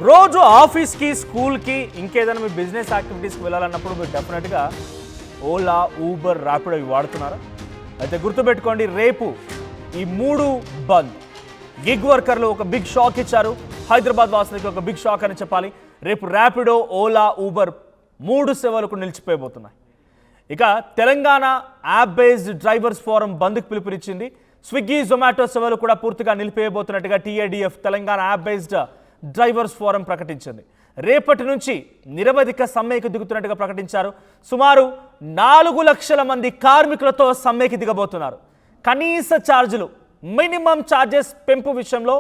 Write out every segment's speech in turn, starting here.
రోజు ఆఫీస్కి స్కూల్కి ఇంకేదైనా మీ బిజినెస్ యాక్టివిటీస్కి వెళ్ళాలన్నప్పుడు మీరు డెఫినెట్గా ఓలా ఊబర్ ర్యాపిడో ఇవి వాడుతున్నారా? అయితే గుర్తుపెట్టుకోండి, రేపు ఈ మూడు బంద్. గిగ్ వర్కర్లు ఒక బిగ్ షాక్ ఇచ్చారు. హైదరాబాద్ వాసులకి ఒక బిగ్ షాక్ అని చెప్పాలి. రేపు ర్యాపిడో, ఓలా, ఊబర్ మూడు సేవలకు నిలిచిపోయబోతున్నాయి. ఇక Telangana app based drivers forum బంద్కు పిలుపునిచ్చింది. స్విగ్గీ, జొమాటో సేవలు కూడా పూర్తిగా నిలిపివేయబోతున్నట్టుగా TADF Telangana app based drivers forum ప్రకటించింది. రేపటి నుంచి నిరవధిక సమ్మెకు దిగుతున్నట్టుగా ప్రకటించారు. సుమారు 4 లక్షల మంది కార్మికులతో సమ్మెకి దిగబోతున్నారు. కనీస ఛార్జీలు, మినిమం ఛార్జెస్ పెంపు విషయంలో,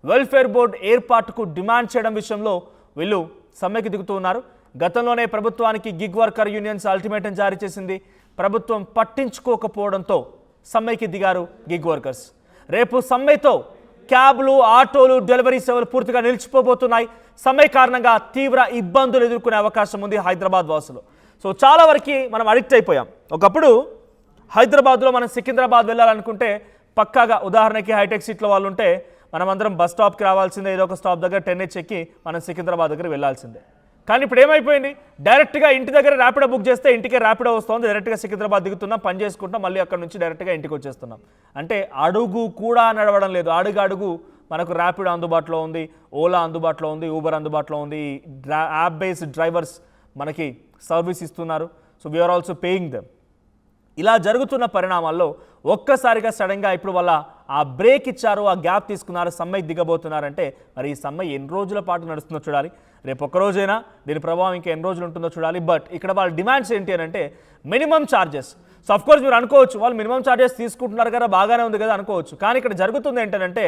వెల్ఫేర్ బోర్డు ఏర్పాటుకు డిమాండ్ చేయడం విషయంలో వీళ్ళు సమ్మెకి దిగుతూ ఉన్నారు. గతంలోనే ప్రభుత్వానికి గిగ్ వర్కర్ యూనియన్స్ అల్టిమేటం జారీ చేసింది. ప్రభుత్వం పట్టించుకోకపోవడంతో సమ్మెకి దిగారు గిగ్ వర్కర్స్. రేపు సమ్మెతో క్యాబ్లు, ఆటోలు, డెలివరీ సేవలు పూర్తిగా నిలిచిపోబోతున్నాయి. సమ్మె కారణంగా తీవ్ర ఇబ్బందులు ఎదుర్కొనే అవకాశం ఉంది హైదరాబాద్ వాసులు. సో చాలా వరకు మనం అడిక్ట్ అయిపోయాం. ఒకప్పుడు హైదరాబాద్లో మనం సికింద్రాబాద్ వెళ్ళాలనుకుంటే పక్కాగా, ఉదాహరణకి హైటెక్ సిటీలో వాళ్ళు ఉంటే మనం అందరం బస్ స్టాప్కి రావాల్సిందే, ఏదో ఒక స్టాప్ దగ్గర 10H ఎక్కి మనం సికింద్రాబాద్ దగ్గర వెళ్ళాల్సిందే. కానీ ఇప్పుడు ఏమైపోయింది, డైరెక్ట్గా ఇంటి దగ్గర ర్యాపిడో బుక్ చేస్తే ఇంటికే ర్యాపిడో వస్తుంది. డైరెక్ట్గా సికింద్రాబాద్ దిగుతున్నాం, పని చేసుకుంటాం, మళ్ళీ అక్కడ నుంచి డైరెక్ట్గా ఇంటికి వచ్చేస్తున్నాం. అంటే అడుగు కూడా నడవడం లేదు. అడుగు మనకు ర్యాపిడో అందుబాటులో ఉంది, ఓలా అందుబాటులో ఉంది, ఊబర్ అందుబాటులో ఉంది. యాప్ బేస్డ్ డ్రైవర్స్ మనకి సర్వీస్ ఇస్తున్నారు. So we are also paying them. ఇలా జరుగుతున్న పరిణామాల్లో ఒక్కసారిగా సడన్గా ఇప్పుడు వాళ్ళ ఆ బ్రేక్ ఇచ్చారు, ఆ గ్యాప్ తీసుకున్నారు, సమ్మెకి దిగబోతున్నారంటే మరి ఈ సమ్మె ఎన్ని రోజుల పాటు నడుస్తుందో చూడాలి. రేపు ఒక్కరోజైనా దీని ప్రభావం ఇంకా ఎన్ని రోజులు ఉంటుందో చూడాలి. బట్ ఇక్కడ వాళ్ళ డిమాండ్స్ ఏంటి అని అంటే మినిమం ఛార్జెస్. సో అఫ్కోర్స్ మీరు అనుకోవచ్చు, వాళ్ళు మినిమం ఛార్జెస్ తీసుకుంటున్నారు కదా, బాగానే ఉంది కదా అనుకోవచ్చు. కానీ ఇక్కడ జరుగుతుంది ఏంటంటే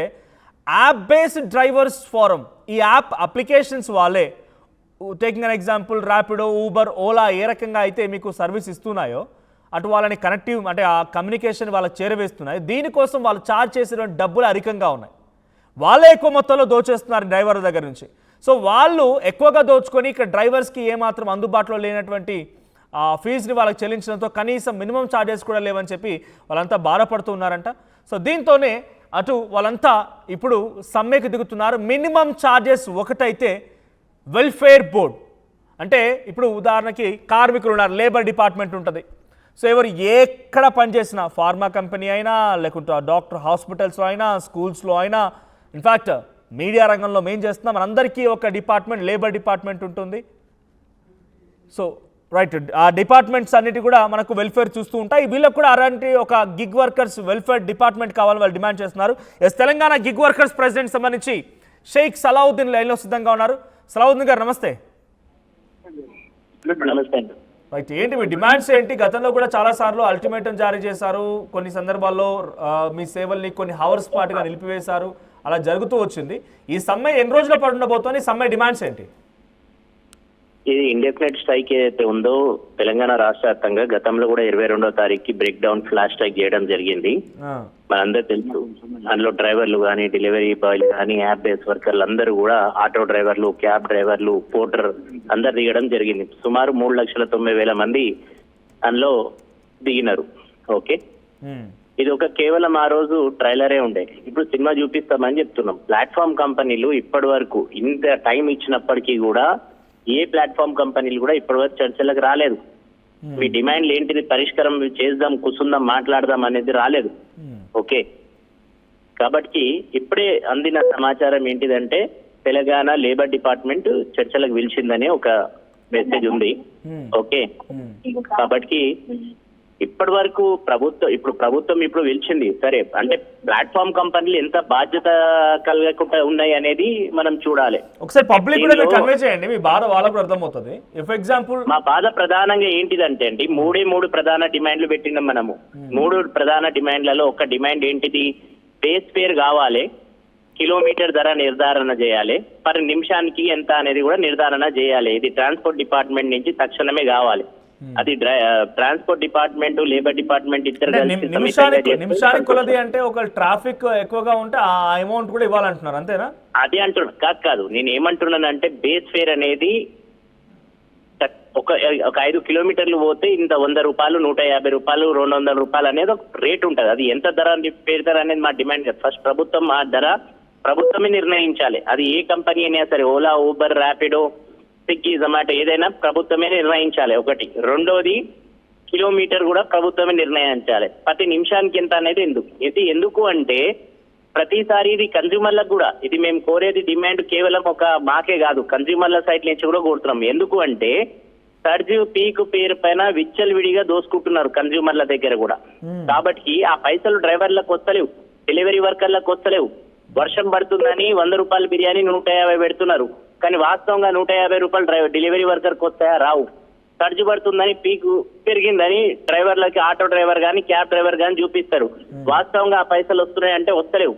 యాప్ బేస్డ్ డ్రైవర్స్ ఫోరం, ఈ యాప్ అప్లికేషన్స్ వాళ్ళే, taking an example Rapido, Uber, Ola ఏ రకంగా అయితే మీకు సర్వీస్ ఇస్తున్నాయో అటు వాళ్ళని కనెక్టివ్ అంటే ఆ కమ్యూనికేషన్ వాళ్ళకి చేరవేస్తున్నాయి. దీనికోసం వాళ్ళు ఛార్జ్ చేసిన డబ్బులు అధికంగా ఉన్నాయి. వాళ్ళే ఎక్కువ మొత్తంలో దోచేస్తున్నారు డ్రైవర్ దగ్గర నుంచి. సో వాళ్ళు ఎక్కువగా దోచుకొని ఇక్కడ డ్రైవర్స్కి ఏమాత్రం అందుబాటులో లేనటువంటి ఫీజుని వాళ్ళకి చెల్లించడంతో కనీసం మినిమం ఛార్జెస్ కూడా లేవని చెప్పి వాళ్ళంతా బాధపడుతూ ఉన్నారంట. సో దీంతోనే అటు వాళ్ళంతా ఇప్పుడు సమ్మెకు దిగుతున్నారు. మినిమం ఛార్జెస్ ఒకటైతే వెల్ఫేర్ బోర్డ్ అంటే ఇప్పుడు ఉదాహరణకి కార్మికులు ఉన్నారు, లేబర్ డిపార్ట్మెంట్ ఉంటుంది. సో ఎవరు ఎక్కడ పనిచేసినా, ఫార్మా కంపెనీ అయినా, లేకుంటే డాక్టర్ హాస్పిటల్స్లో అయినా, స్కూల్స్లో అయినా, ఇన్ఫ్యాక్ట్ మీడియా రంగంలో మేము చేస్తున్నాం, మనందరికీ ఒక డిపార్ట్మెంట్, లేబర్ డిపార్ట్మెంట్ ఉంటుంది. సో రైట్, ఆ డిపార్ట్మెంట్స్ అన్నిటి కూడా మనకు వెల్ఫేర్ చూస్తూ ఉంటాయి. వీళ్ళకు కూడా అలాంటి ఒక గిగ్ వర్కర్స్ వెల్ఫేర్ డిపార్ట్మెంట్ కావాలని వాళ్ళు డిమాండ్ చేస్తున్నారు. తెలంగాణ గిగ్ వర్కర్స్ ప్రెసిడెంట్ సంబంధించి షేక్ సలావుద్దీన్ లైన్లో సిద్ధంగా ఉన్నారు. సలావుద్దీన్ గారు నమస్తే. నమస్తే. రైట్, ఏంటి మీ డిమాండ్స్ ఏంటి? గతంలో కూడా చాలా సార్లు అల్టిమేటం జారీ చేశారు, కొన్ని సందర్భాల్లో మీ సేవల్ని కొన్ని హవర్స్ పాటుగా నిలిపివేశారు, అలా జరుగుతూ వచ్చింది. ఈ సమ్మె ఎన్ని రోజుల పాటు ఉండబోతోంది? సమ్మె డిమాండ్స్ ఏంటి? ఇది ఇండెఫినెట్ స్ట్రైక్ ఏదైతే ఉందో తెలంగాణ రాష్ట్ర వ్యాప్తంగా గతంలో కూడా 22వ తారీఖుకి బ్రేక్ డౌన్ ఫ్లాష్ స్ట్రైక్ చేయడం జరిగింది. మనందరూ తెలుసు, అందులో డ్రైవర్లు కానీ, డెలివరీ బాయ్లు కానీ, యాప్ బేస్ వర్కర్లు అందరూ కూడా, ఆటో డ్రైవర్లు, క్యాబ్ డ్రైవర్లు, పోర్టర్ అందరు దిగడం జరిగింది. సుమారు 3,90,000 మంది అందులో దిగినారు. ఓకే, ఇది ఒక కేవలం ఆ రోజు ట్రైలరే ఉండే. ఇప్పుడు సినిమా చూపిస్తామని చెప్తున్నాం. ప్లాట్ఫామ్ కంపెనీలు ఇప్పటి వరకు ఇంత టైం ఇచ్చినప్పటికీ కూడా ఏ ప్లాట్ఫామ్ కంపెనీలు కూడా ఇప్పటివరకు చర్చలకు రాలేదు. మీ డిమాండ్లు ఏంటిది, పరిష్కారం చేద్దాం, కూర్చుందాం, మాట్లాడదాం అనేది రాలేదు. ఓకే, కాబట్టి ఇప్పుడే అందిన సమాచారం ఏంటిదంటే తెలంగాణ లేబర్ డిపార్ట్మెంట్ చర్చలకు పిలిచిందనే ఒక మెసేజ్ ఉంది. ఓకే, కాబట్టి ఇప్పటి వరకు ప్రభుత్వం ఇప్పుడు పిలిచింది సరే, అంటే ప్లాట్ఫామ్ కంపెనీలు ఎంత బాధ్యత కలగకుండా ఉన్నాయి అనేది మనం చూడాలి. ఒకసారి పబ్లిక్ కూడా కన్వే చేయండి, మీ బాధ వాళ్ళకు అర్థమవుతుంది. ఫర్ ఎగ్జాంపుల్ మా బాధ ప్రధానంగా ఏంటిదంటే అండి, మూడు ప్రధాన డిమాండ్లు పెట్టినాం మనము. 3 ప్రధాన డిమాండ్లలో ఒక డిమాండ్ ఏంటిది, బేస్ ఫేర్ కావాలి, కిలోమీటర్ ధర నిర్ధారణ చేయాలి, పర్ నిమిషానికి ఎంత అనేది కూడా నిర్ధారణ చేయాలి. ఇది ట్రాన్స్పోర్ట్ డిపార్ట్మెంట్ నుంచి తక్షణమే కావాలి. అది ట్రాన్స్పోర్ట్ డిపార్ట్మెంట్, లేబర్ డిపార్ట్మెంట్ ఇద్దరు నిమిషానికి కొలది అంటే ఒక ట్రాఫిక్ ఎక్కువగా ఉంటే ఆ అమౌంట్ కూడా ఇవ్వాలంటున్నారు, అంతేనా? అది అంటున్నా కాదు, నేను ఏమంటున్నానంటే బేస్ ఫేర్ అనేది ఒక 5 కిలోమీటర్లు పోతే ఇంత 100 రూపాయలు, 150 రూపాయలు, 200 రూపాయలు అనేది ఒక రేట్ ఉంటుంది. అది ఎంత ధర పెడతారు అనేది మా డిమాండ్ కదా. ఫస్ట్ ప్రభుత్వం ఆ ధర ప్రభుత్వమే నిర్ణయించాలి. అది ఏ కంపెనీ అయినా సరే, Ola, Uber, Rapido, Swiggy, Zomato ఏదైనా ప్రభుత్వమే నిర్ణయించాలి ఒకటి. రెండోది కిలోమీటర్ కూడా ప్రభుత్వమే నిర్ణయించాలి. ప్రతి నిమిషానికి ఎంత అనేది ఎందుకు అంటే ప్రతిసారి ఇది కన్జ్యూమర్లకు కూడా, ఇది మేము కోరేది డిమాండ్ కేవలం ఒక మాకే కాదు, కన్జ్యూమర్ల సైడ్ నుంచి కూడా కోరుతున్నాం. ఎందుకు అంటే సర్జ్ పీక్ పేరు పైన విచ్చలవిడిగా దోసుకుంటున్నారు కన్జ్యూమర్ల దగ్గర కూడా. కాబట్టి ఆ పైసలు డ్రైవర్లకు వస్తలేవు, డెలివరీ వర్కర్లకు వస్తలేవు. వర్షం పడుతుందని 100 రూపాయల బిర్యానీ 150 పెడుతున్నారు, కానీ వాస్తవంగా 150 రూపాయలు డెలివరీ వర్కర్కి వస్తాయా? రావు. సర్జ్ పడుతుందని, పీక్ పెరిగిందని డ్రైవర్లకి, ఆటో డ్రైవర్ కానీ క్యాబ్ డ్రైవర్ కానీ చూపిస్తారు. వాస్తవంగా ఆ పైసలు వస్తున్నాయి అంటే వస్తలేవు.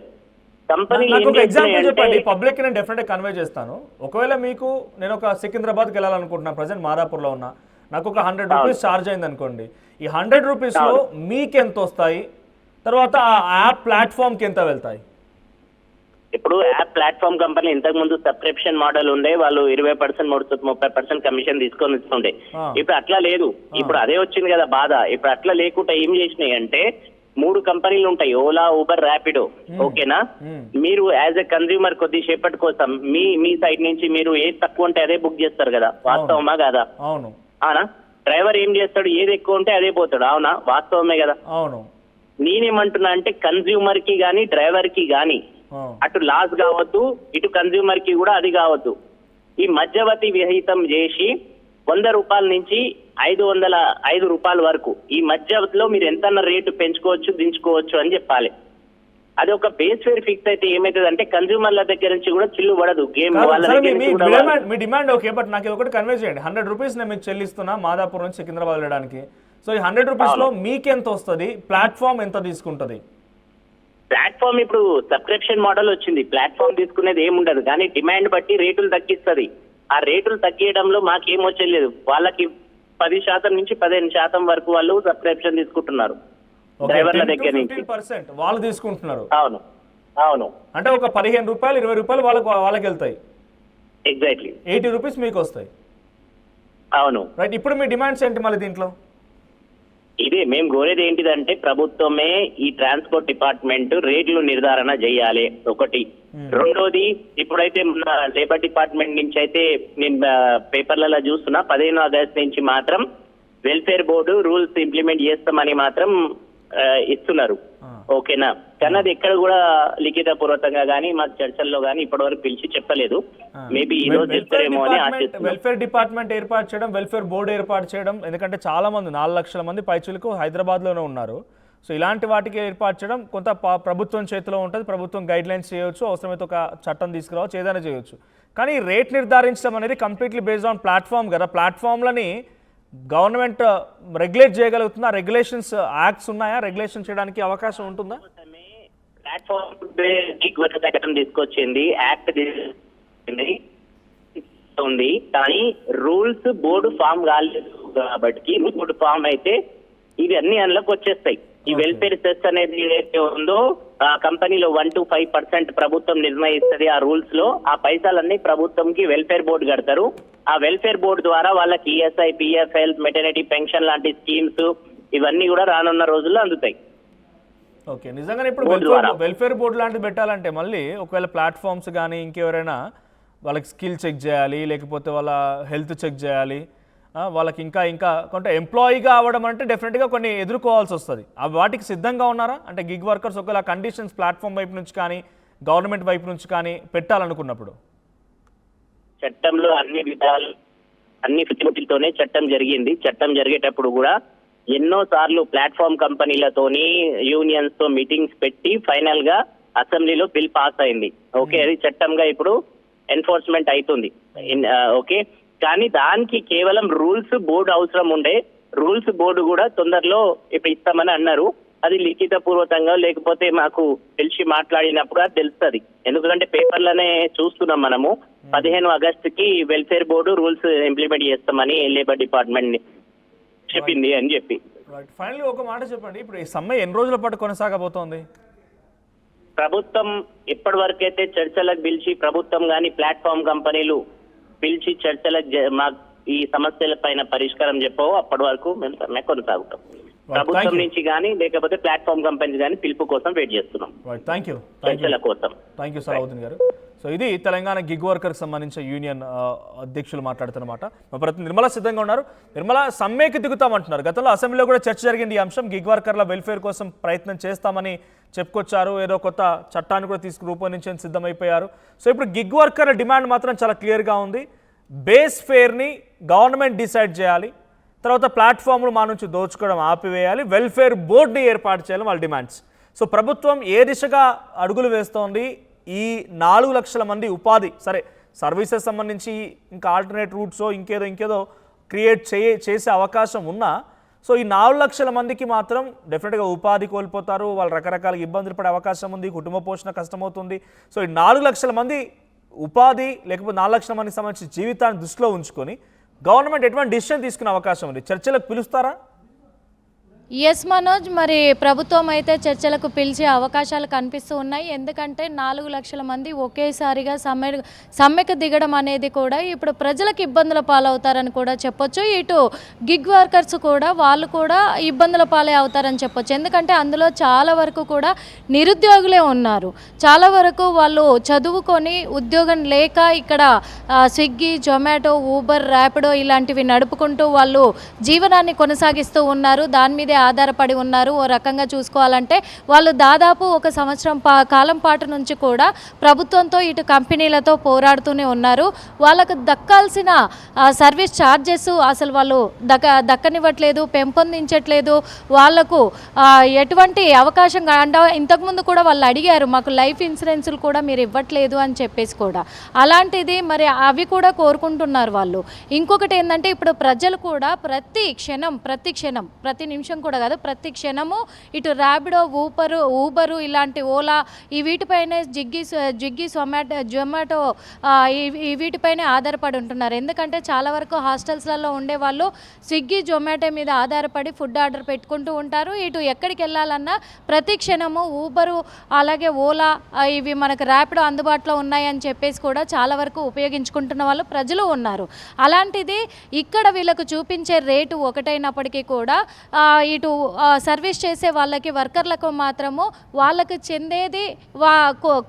ఎగ్జాంపుల్ చెప్పండి, పబ్లిక్ నేను డెఫినెట్ కన్వే చేస్తాను. ఒకవేళ మీకు నేను ఒక సికింద్రాబాద్కి వెళ్ళాలనుకుంటున్నాను, ప్రజెంట్ మాదాపూర్లో ఉన్నా, నాకు ఒక 100 రూపీస్ ఛార్జ్ అయింది అనుకోండి. ఈ 100 రూపీస్లో మీకు ఎంత వస్తాయి, తర్వాత ఆ యాప్ ప్లాట్ఫామ్కి ఎంత వెళ్తాయి? ఇప్పుడు యాప్ ప్లాట్ఫామ్ కంపెనీ ఇంతకు ముందు సబ్స్క్రిప్షన్ మోడల్ ఉండే, వాళ్ళు 20%, 30% కమిషన్ తీసుకొని ఇస్తుండే. ఇప్పుడు అట్లా లేదు. ఇప్పుడు అదే వచ్చింది కదా బాధ. ఇప్పుడు అట్లా లేకుండా ఏం చేసినాయి అంటే 3 కంపెనీలు ఉంటాయి, ఓలా, ఊబర్, ర్యాపిడో. ఓకేనా? మీరు యాజ్ ఎ కన్జ్యూమర్ కొద్దిసేపటి కోసం మీ సైడ్ నుంచి మీరు ఏది తక్కువ ఉంటే అదే బుక్ చేస్తారు కదా, వాస్తవమా కాదా? అవునా? డ్రైవర్ ఏం చేస్తాడు, ఏది ఎక్కువ ఉంటే అదే పోతాడు. అవునా? వాస్తవమే కదా? అవును. నేనేమంటున్నా అంటే కన్జ్యూమర్ కి గానీ డ్రైవర్ కి గానీ అటు లాస్ కావద్దు, ఇటు కన్జ్యూమర్ కి కూడా అది కావద్దు. ఈ మధ్యవర్తి విహితం చేసి 100 రూపాయల నుంచి 505 రూపాయల వరకు ఈ మధ్యలో మీరు ఎంత రేటు పెంచుకోవచ్చు, దించుకోవచ్చు అని చెప్పాలి. అది ఒక బేస్ ఫేర్ ఫిక్స్ అయితే ఏమైతుంది అంటే కన్జ్యూమర్ల దగ్గర నుంచి కూడా చిల్లు పడదు. Game me demand okay, but నాకు ఒకటి కన్వే చేయండి. 100 రూపీస్ నేను మీకు చెల్లిస్తున్నా మాదాపూర్ నుంచి సికింద్రాబాద్ వెళ్ళడానికి. సో ఈ 100 రూపీస్ లో మీకు ఎంత వస్తుంది, ప్లాట్ఫామ్ ఎంత తీసుకుంటది? ప్లాట్ఫామ్ ఇప్పుడు సబ్స్క్రిప్షన్ మోడల్ వచ్చింది, ప్లాట్ఫామ్ తీసుకునేది ఏముండదు, కానీ డిమాండ్ బట్టి రేటులు తగ్గిస్తుంది. ఆ రేటులు తగ్గియడంలో మాకేం వచ్చలేదు. వాళ్ళకి 10% నుంచి 15% వరకు వాళ్ళు సబ్స్క్రిప్షన్ తీసుకుంటున్నారు డ్రైవర్ల దగ్గర నుంచి. వాళ్ళు తీసుకుంటున్నారు. అవును, అవును. అంటే ఒక 15 రూపాయలు 20 రూపాయలు వాళ్ళకి వెళ్తాయి. ఎగ్జాక్ట్లీ 80 రూపీస్ మీకు వస్తాయి. అవును, రైట్. ఇప్పుడు మీ డిమాండ్స్ ఏంటి మళ్ళీ దీంట్లో? ఇదే మేము కోరేది ఏంటిదంటే ప్రభుత్వమే ఈ ట్రాన్స్పోర్ట్ డిపార్ట్మెంట్ రేట్లు నిర్ధారణ చేయాలి ఒకటి. రెండోది ఇప్పుడైతే మన లేబర్ డిపార్ట్మెంట్ నుంచి అయితే నేను పేపర్లలో చూస్తున్నా 15 ఆగస్టు నుంచి మాత్రం వెల్ఫేర్ బోర్డు రూల్స్ ఇంప్లిమెంట్ చేస్తామని మాత్రం ఇస్తున్నారు. ఓకేనా? కానీ అది ఎక్కడ కూడా లిఖిత పూర్వకంగా కానీ మాకు చర్చల్లో కానీ ఇప్పటి వరకు పిలిచి చెప్పలేదు. మేబీ ఈ రోజు చెప్తారేమో అని ఆశిస్తున్నాం. వెల్ఫేర్ డిపార్ట్మెంట్ ఏర్పాటు చేయడం, వెల్ఫేర్ బోర్డు ఏర్పాటు చేయడం, ఎందుకంటే చాలా మంది 4 లక్షల మంది పైచులకు హైదరాబాద్లోనే ఉన్నారు. సో ఇలాంటి వాటికి ఏర్పాటు చేయడం కొంత ప్రభుత్వం చేతిలో ఉంటుంది. ప్రభుత్వం గైడ్ లైన్స్ చేయొచ్చు, అవసరమైతే ఒక చట్టం తీసుకురావచ్చు, ఏదైనా చేయొచ్చు. కానీ రేట్ నిర్ధారించడం అనేది కంప్లీట్లీ బేస్డ్ ఆన్ ప్లాట్ఫామ్ కదా. ప్లాట్ఫామ్లని గవర్నమెంట్ రెగ్యులేట్ చేయగలుగుతుందా? రెగ్యులేషన్స్, యాక్ట్స్ ఉన్నాయా? రెగ్యులేషన్ చేయడానికి అవకాశం ఉంటుందా? ప్లాట్ఫామ్ తీసుకొచ్చింది, యాక్ట్ ఉంది, కానీ రూల్స్ బోర్డు ఫామ్ కాలేదు. కాబట్టి బోర్డు ఫామ్ అయితే ఇవి అన్ని అందులోకి వచ్చేస్తాయి. ఈ వెల్ఫేర్ సెస్ అనేది ఏదైతే ఉందో ఆ కంపెనీలో 1 to 5% ప్రభుత్వం నిర్ణయిస్తుంది. ఆ రూల్స్ లో ఆ పైసలన్నీ ప్రభుత్వంకి వెల్ఫేర్ బోర్డు కడతారు. ఆ వెల్ఫేర్ బోర్డు ద్వారా వాళ్ళకి ESI, PF, health, maternity pension లాంటి స్కీమ్స్ ఇవన్నీ కూడా రానున్న రోజుల్లో అందుతాయి. ఓకే, నిజంగానే ఇప్పుడు వెల్ఫేర్ బోర్డు లాంటిది పెట్టాలంటే మళ్ళీ ఒకవేళ ప్లాట్ఫామ్స్ కానీ ఇంకెవరైనా వాళ్ళకి స్కిల్ చెక్ చేయాలి, లేకపోతే వాళ్ళ హెల్త్ చెక్ చేయాలి, వాళ్ళకి ఇంకా కొంత ఎంప్లాయీగా అవ్వడం అంటే డెఫినెట్గా కొన్ని ఎదుర్కోవాల్సి వస్తుంది. వాటికి సిద్ధంగా ఉన్నారా? అంటే గిగ్ వర్కర్స్ ఒకవేళ కండిషన్స్ ప్లాట్ఫామ్ వైపు నుంచి కానీ గవర్నమెంట్ వైపు నుంచి కానీ పెట్టాలనుకున్నప్పుడు చట్టంలో అన్ని విధాలు అన్ని ఫెసిలిటీలతోనే చట్టం జరిగింది. చట్టం జరిగేటప్పుడు కూడా ఎన్నో సార్లు ప్లాట్ఫామ్ కంపెనీలతోని యూనియన్స్ తో మీటింగ్స్ పెట్టి ఫైనల్ గా అసెంబ్లీలో బిల్ పాస్ అయింది. ఓకే, అది చట్టంగా ఇప్పుడు ఎన్ఫోర్స్మెంట్ అవుతుంది. ఓకే, కానీ దానికి కేవలం రూల్స్ బోర్డు అవసరం ఉండే. రూల్స్ బోర్డు కూడా తొందరలో ఇప్పుడు ఇస్తామని అన్నారు. అది లిఖిత పూర్వకంగా లేకపోతే మాకు తెలిసి మాట్లాడినప్పుడు అది తెలుస్తుంది. ఎందుకంటే పేపర్లనే చూస్తున్నాం మనము 15 ఆగస్టుకి వెల్ఫేర్ బోర్డు రూల్స్ ఇంప్లిమెంట్ చేస్తామని లేబర్ డిపార్ట్మెంట్ చెప్పింది అని చెప్పి. ఫైనల్లీ ఒక మాట చెప్పండి, ఇప్పుడు ఈ సమ్మె ఎన్ని రోజుల పాటు కొనసాగబోతోంది? ప్రభుత్వం ఎప్పటి వరకైతే చర్చలకు పిలిచి ప్రభుత్వం కానీ ప్లాట్ఫామ్ కంపెనీలు పిలిచి చర్చలకు మా ఈ సమస్యల పైన పరిష్కారం చెప్పవో అప్పటి వరకు మేము సమ్మె కొనసాగుతాం. ప్రభుత్వం నుంచి కానీ లేకపోతే ప్లాట్ఫామ్ కంపెనీ కానీ పిలుపు కోసం వెయిట్ చేస్తున్నాం. చర్చల కోసం. థ్యాంక్ యూ సలావుద్దీన్ గారు. సో ఇది తెలంగాణ గిగ్ వర్కర్కి సంబంధించిన యూనియన్ అధ్యక్షులు మాట్లాడుతున్నమాట. మా ప్రతినిధి నిర్మల సిద్ధంగా ఉన్నారు. నిర్మల, సమ్మెకి దిగుతామంటున్నారు. గతంలో అసెంబ్లీలో కూడా చర్చ జరిగింది ఈ అంశం. గిగ్ వర్కర్ల వెల్ఫేర్ కోసం ప్రయత్నం చేస్తామని చెప్పుకొచ్చారు. ఏదో కొత్త చట్టాన్ని కూడా రూపొందించేందుకు సిద్ధమైపోయారు. సో ఇప్పుడు గిగ్ వర్కర్ల డిమాండ్ మాత్రం చాలా క్లియర్గా ఉంది. బేస్ ఫేర్ని గవర్నమెంట్ డిసైడ్ చేయాలి, తర్వాత ప్లాట్ఫామ్లు మా నుంచి దోచుకోవడం ఆపివేయాలి, వెల్ఫేర్ బోర్డుని ఏర్పాటు చేయాలి వాళ్ళ డిమాండ్స్. సో ప్రభుత్వం ఏ దిశగా అడుగులు వేస్తోంది? ఈ 4 లక్షల మంది ఉపాధి, సరే సర్వీసెస్ సంబంధించి ఇంకా ఆల్టర్నేట్ రూట్సో ఇంకేదో క్రియేట్ చేసే అవకాశం ఉన్నా, సో ఈ 4 లక్షల మందికి మాత్రం డెఫినెట్గా ఉపాధి కోల్పోతారు, వాళ్ళు రకరకాల ఇబ్బందులు పడే అవకాశం ఉంది, కుటుంబ పోషణ కష్టమవుతుంది. సో ఈ 4 లక్షల మంది ఉపాధి లేకపోతే 4 లక్షల మందికి సంబంధించిన జీవితాన్ని దృష్టిలో ఉంచుకొని గవర్నమెంట్ ఎటువంటి డిసిషన్ తీసుకునే అవకాశం ఉంది? చర్చలకు పిలుస్తారా? ఎస్ మనోజ్, మరి ప్రభుత్వం అయితే చర్చలకు పిలిచే అవకాశాలు కనిపిస్తూ ఉన్నాయి. ఎందుకంటే 4 లక్షల మంది ఒకేసారిగా సమ్మెకు దిగడం అనేది కూడా ఇప్పుడు ప్రజలకు ఇబ్బందుల పాలవుతారని కూడా చెప్పొచ్చు. ఇటు గిగ్ వర్కర్స్ కూడా వాళ్ళు కూడా ఇబ్బందుల పాలే అవుతారని చెప్పొచ్చు. ఎందుకంటే అందులో చాలా వరకు కూడా నిరుద్యోగులే ఉన్నారు. చాలా వరకు వాళ్ళు చదువుకొని ఉద్యోగం లేక ఇక్కడ స్విగ్గీ, జొమాటో, ఊబర్, ర్యాపిడో ఇలాంటివి నడుపుకుంటూ వాళ్ళు జీవనాన్ని కొనసాగిస్తూ ఉన్నారు. దాని మీద ఆధారపడి ఉన్నారు. ఓ రకంగా చూసుకోవాలంటే వాళ్ళు దాదాపు 1 సంవత్సరం కాలం పాటు నుంచి కూడా ప్రభుత్వంతో ఇటు కంపెనీలతో పోరాడుతూనే ఉన్నారు. వాళ్ళకు దక్కాల్సిన సర్వీస్ ఛార్జెస్ అసలు వాళ్ళు దక్కనివ్వట్లేదు, పెంపొందించట్లేదు. వాళ్లకు ఎటువంటి అవకాశం అంటే ఇంతకుముందు కూడా వాళ్ళు అడిగారు, మాకు లైఫ్ ఇన్సూరెన్సులు కూడా మీరు ఇవ్వట్లేదు అని చెప్పేసి కూడా. అలాంటిది మరి అవి కూడా కోరుకుంటున్నారు వాళ్ళు. ఇంకొకటి ఏంటంటే ఇప్పుడు ప్రజలు కూడా ప్రతి ప్రతి నిమిషం కూడా కాదు, ప్రతి క్షణము ఇటు ర్యాపిడో, ఊబరు ఇలాంటి ఓలా ఈ వీటిపైనే జిగ్గి జొమాటో ఈ వీటిపైనే ఆధారపడి ఉంటున్నారు. ఎందుకంటే చాలా వరకు హాస్టల్స్లలో ఉండే వాళ్ళు స్విగ్గీ, జొమాటో మీద ఆధారపడి ఫుడ్ ఆర్డర్ పెట్టుకుంటూ ఉంటారు. ఇటు ఎక్కడికి వెళ్ళాలన్నా ప్రతి క్షణము ఊబరు అలాగే ఓలా ఇవి మనకు ర్యాపిడో అందుబాటులో ఉన్నాయని చెప్పేసి కూడా చాలా వరకు ఉపయోగించుకుంటున్న వాళ్ళు ప్రజలు ఉన్నారు. అలాంటిది ఇక్కడ వీళ్ళకు చూపించే రేటు ఒకటైనప్పటికీ కూడా ఇటు సర్వీస్ చేసే వాళ్ళకి వర్కర్లకు మాత్రము వాళ్ళకి చెందేది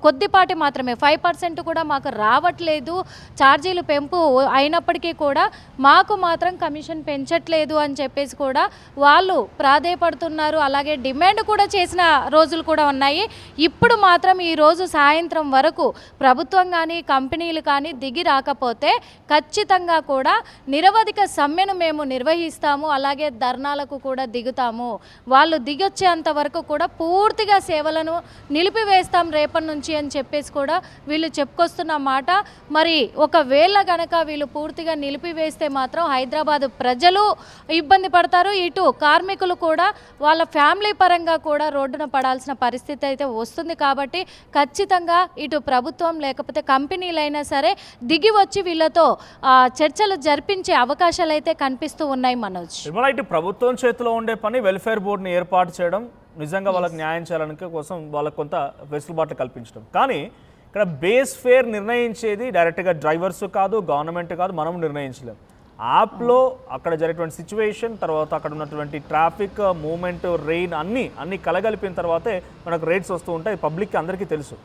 కొద్దిపాటి మాత్రమే, 5% కూడా మాకు రావట్లేదు. ఛార్జీలు పెంపు అయినప్పటికీ కూడా మాకు మాత్రం కమిషన్ పెంచట్లేదు అని చెప్పేసి కూడా వాళ్ళు ప్రాధేయపడుతున్నారు. అలాగే డిమాండ్ కూడా చేసిన రోజులు కూడా ఉన్నాయి. ఇప్పుడు మాత్రం ఈరోజు సాయంత్రం వరకు ప్రభుత్వం కానీ కంపెనీలు కానీ దిగి రాకపోతే ఖచ్చితంగా కూడా నిరవధిక సమ్మెను మేము నిర్వహిస్తాము, అలాగే ధర్నాలకు కూడా దిగుతాము. వాళ్ళు దిగొచ్చేంత వరకు కూడా పూర్తిగా సేవలను నిలిపివేస్తాం రేపటి నుంచి అని చెప్పేసి కూడా వీళ్ళు చెప్పుకొస్తున్న మాట. మరి ఒకవేళ గనక వీళ్ళు పూర్తిగా నిలిపివేస్తే మాత్రం హైదరాబాద్ ప్రజలు ఇబ్బంది పడతారు, ఇటు కార్మికులు కూడా వాళ్ళ ఫ్యామిలీ పరంగా కూడా రోడ్డున పడాల్సిన పరిస్థితి అయితే వస్తుంది. కాబట్టి ఖచ్చితంగా ఇటు ప్రభుత్వం లేకపోతే కంపెనీలైనా సరే దిగి వచ్చి వీళ్ళతో చర్చలు జరిపించే అవకాశాలు అయితే కనిపిస్తూ ఉన్నాయి. మనోజ్, ప్రభుత్వం చేతిలో ఉండే పని వెల్ఫేర్ బోర్డుని ఏర్పాటు చేయడం, నిజంగా వాళ్ళకి న్యాయం చేయడానికి కోసం వాళ్ళకి కొంత వెసులుబాట్లు కల్పించడం. కానీ ఇక్కడ బేస్ ఫేర్ నిర్ణయించేది డైరెక్ట్గా డ్రైవర్స్ కాదు, గవర్నమెంట్ కాదు, మనం నిర్ణయించలేము. యాప్లో అక్కడ జరిగేటువంటి సిచ్యువేషన్, తర్వాత అక్కడ ఉన్నటువంటి ట్రాఫిక్ మూవ్మెంట్, రెయిన్ అన్నీ కలగలిపిన తర్వాతే మనకు రేట్స్ వస్తూ ఉంటాయి. పబ్లిక్కి అందరికీ తెలుసు.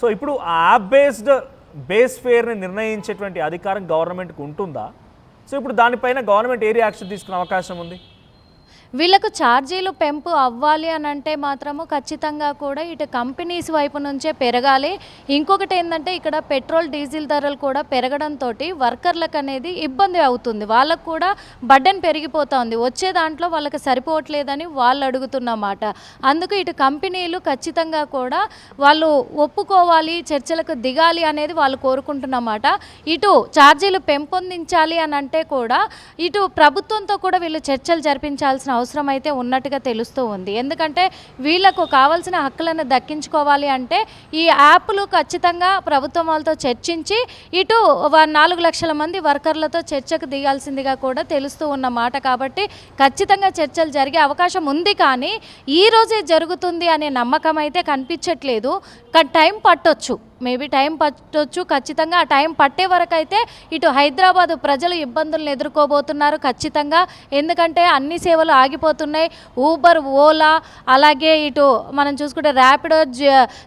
సో ఇప్పుడు ఆ యాప్ బేస్ ఫేర్ని నిర్ణయించేటువంటి అధికారం గవర్నమెంట్కి ఉంటుందా? సో ఇప్పుడు దానిపైన గవర్నమెంట్ ఏ రియాక్షన్ తీసుకునే అవకాశం ఉంది? వీళ్ళకు ఛార్జీలు పెంపు అవ్వాలి అని అంటే మాత్రము ఖచ్చితంగా కూడా ఇటు కంపెనీస్ వైపు నుంచే పెరగాలి. ఇంకొకటి ఏంటంటే ఇక్కడ పెట్రోల్, డీజిల్ ధరలు కూడా పెరగడంతో వర్కర్లకు అనేది ఇబ్బంది అవుతుంది. వాళ్ళకు కూడా బర్డెన్ పెరిగిపోతుంది. వచ్చే దాంట్లో వాళ్ళకి సరిపోవట్లేదని వాళ్ళు అడుగుతున్నమాట. అందుకు ఇటు కంపెనీలు ఖచ్చితంగా కూడా వాళ్ళు ఒప్పుకోవాలి, చర్చలకు దిగాలి అనేది వాళ్ళు కోరుకుంటున్నమాట. ఇటు ఛార్జీలు పెంపొందించాలి అని అంటే కూడా ఇటు ప్రభుత్వంతో కూడా వీళ్ళు చర్చలు జరిపించాల్సిన అవసరం అయితే ఉన్నట్టుగా తెలుస్తూ ఉంది. ఎందుకంటే వీళ్ళకు కావాల్సిన హక్కులను దక్కించుకోవాలి అంటే ఈ యాప్లు ఖచ్చితంగా ప్రభుత్వం వాళ్ళతో చర్చించి ఇటు 4 లక్షల మంది వర్కర్లతో చర్చకు దిగాల్సిందిగా కూడా తెలుస్తూ ఉన్నమాట. కాబట్టి ఖచ్చితంగా చర్చలు జరిగే అవకాశం ఉంది. కానీ ఈ రోజే జరుగుతుంది అనే నమ్మకం అయితే కనిపించట్లేదు. టైం పట్టొచ్చు. మేబీ టైం పట్టొచ్చు ఖచ్చితంగా. ఆ టైం పట్టే వరకు అయితే ఇటు హైదరాబాద్ ప్రజలు ఇబ్బందులను ఎదుర్కోబోతున్నారు ఖచ్చితంగా. ఎందుకంటే అన్ని సేవలు ఆగిపోతున్నాయి. ఊబర్, ఓలా, అలాగే ఇటు మనం చూసుకుంటే ర్యాపిడో,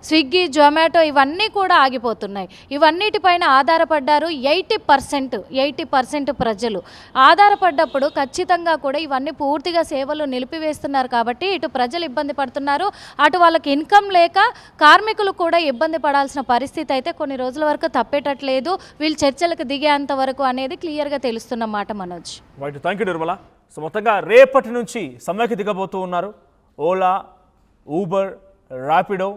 స్విగ్గీ, జొమాటో ఇవన్నీ కూడా ఆగిపోతున్నాయి. ఇవన్నిటిపైన ఆధారపడ్డారు 80% ప్రజలు. ఆధారపడ్డప్పుడు ఖచ్చితంగా కూడా ఇవన్నీ పూర్తిగా సేవలు నిలిపివేస్తున్నారు కాబట్టి ఇటు ప్రజలు ఇబ్బంది పడుతున్నారు, అటు వాళ్ళకి ఇన్కమ్ లేక కార్మికులు కూడా ఇబ్బంది పడాల్సిన పరిస్థితి అయితే కొన్ని రోజుల వరకు తప్పేటట్లేదు. వీళ్ళు చర్చలకు దిగేంత వరకు అనేది క్లియర్గా తెలుస్తున్నమాట Manoj. Right, thank you Nirmala. So మొత్తంగా రేపటి నుంచి సమ్మెకి దిగబోతూ ఉన్నారు Ola, Uber, Rapido,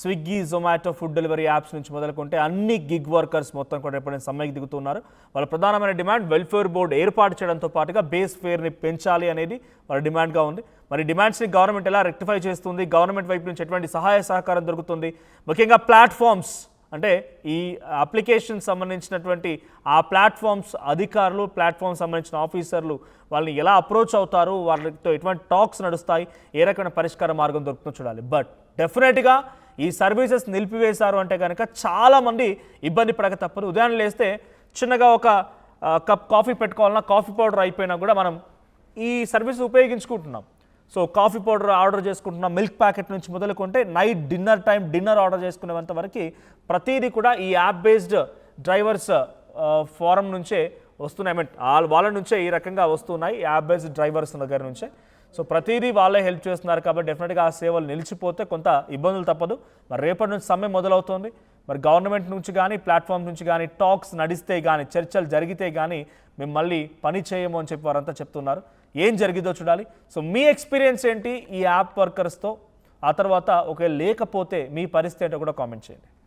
Swiggy, Zomato food delivery apps నుంచి మొదలుకుంటే అన్ని గిగ్ వర్కర్స్ మొత్తం కూడా రేపటి సమ్మెకి దిగుతున్నారు. వాళ్ళ ప్రధానమైన డిమాండ్ వెల్ఫేర్ బోర్డు ఏర్పాటు చేయడంతో పాటుగా బేస్ ఫేర్ని పెంచాలి అనేది వాళ్ళ డిమాండ్గా ఉంది. మరి డిమాండ్స్ని గవర్నమెంట్ ఎలా రెక్టిఫై చేస్తుంది, గవర్నమెంట్ వైపు నుంచి ఎటువంటి సహాయ సహకారం దొరుకుతుంది, ముఖ్యంగా ప్లాట్ఫామ్స్ అంటే ఈ అప్లికేషన్ సంబంధించినటువంటి ఆ ప్లాట్ఫామ్స్ అధికారులు, ప్లాట్ఫామ్ సంబంధించిన ఆఫీసర్లు వాళ్ళని ఎలా అప్రోచ్ అవుతారు, వాళ్ళతో ఎటువంటి టాక్స్ నడుస్తాయి, ఏ రకమైన పరిష్కార మార్గం దొరుకుతుందో చూడాలి. బట్ డెఫినెట్గా ఈ సర్వీసెస్ నిలిపివేశారు అంటే కనుక చాలామంది ఇబ్బంది పడక తప్పదు. ఉదయాన్నే లేస్తే చిన్నగా ఒక కప్ కాఫీ పెట్టుకోవాలన్నా కాఫీ పౌడర్ అయిపోయినా కూడా మనం ఈ సర్వీస్ ఉపయోగించుకుంటున్నాం. సో కాఫీ పౌడర్ ఆర్డర్ చేసుకుంటున్నాం, మిల్క్ ప్యాకెట్ నుంచి మొదలుకుంటే నైట్ డిన్నర్ ఆర్డర్ చేసుకునేంత వరకు ప్రతిదీ కూడా ఈ యాప్ బేస్డ్ డ్రైవర్స్ ఫారం నుంచే వస్తున్నాయి. ఐ మీన్ వాళ్ళ నుంచే ఈ రకంగా వస్తున్నాయి, యాప్ బేస్డ్ డ్రైవర్స్ దగ్గర నుంచే. సో ప్రతిదీ వాళ్ళే హెల్ప్ చేస్తున్నారు కాబట్టి డెఫినెట్గా ఆ సేవలు నిలిచిపోతే కొంత ఇబ్బందులు తప్పదు. మరి రేపటి నుంచి సమ్మె మొదలవుతోంది. మరి గవర్నమెంట్ నుంచి కానీ ప్లాట్ఫామ్ నుంచి కానీ టాక్స్ నడిస్తే కానీ, చర్చలు జరిగితే కానీ మేము మళ్ళీ పని చేయము అని చెప్పి వారంతా చెప్తున్నారు. ఏం జరిగిందో చూడాలి. సో మీ ఎక్స్పీరియన్స్ ఏంటి ఈ యాప్ వర్కర్స్తో, ఆ తర్వాత ఒకవేళ లేకపోతే మీ పరిస్థితి ఏంటో కూడా కామెంట్ చేయండి.